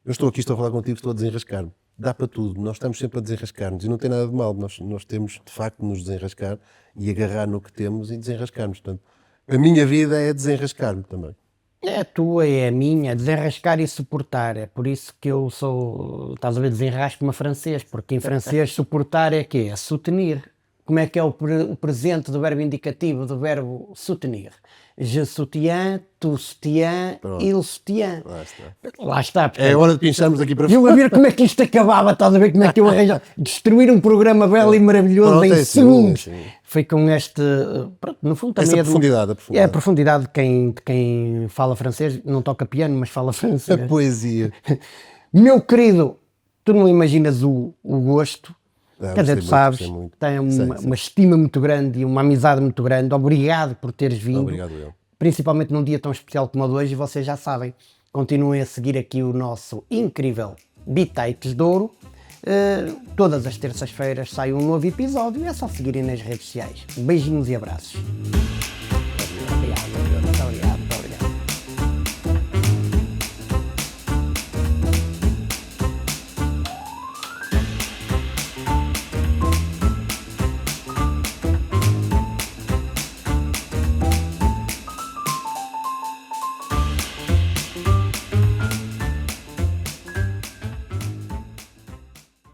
Eu estou aqui, estou a falar contigo, estou a desenrascar-me. Dá para tudo, nós estamos sempre a desenrascar-nos e não tem nada de mal, nós temos de facto de nos desenrascar e agarrar no que temos e desenrascar-nos. Portanto, a minha vida é desenrascar-me também. É a tua, é a minha, desenrascar e suportar. É por isso que eu sou, estás a ver, desenrasco-me a francês, porque em francês suportar é quê? É soutenir. Como é que é o presente do verbo indicativo do verbo soutenir? Je soutiens, tu soutiens, il soutient. Lá está. Portanto, é hora de pincharmos aqui para fora. Eu a ver como é que isto acabava, estás a ver como é que eu arranjo. Destruir um programa belo e maravilhoso em segundos. Sim. Foi com este, pronto, no fundo também essa profundidade. É a profundidade de quem fala francês, não toca piano, mas fala francês. A poesia. Meu querido, tu não imaginas o gosto. Quer dizer, tu sabes, tem uma estima muito grande e uma amizade muito grande. Obrigado por teres vindo. Obrigado, eu. Principalmente num dia tão especial como o de hoje, e vocês já sabem, continuem a seguir aqui o nosso incrível Bitites de Ouro. Todas as terças-feiras sai um novo episódio e é só seguirem nas redes sociais. Beijinhos e abraços.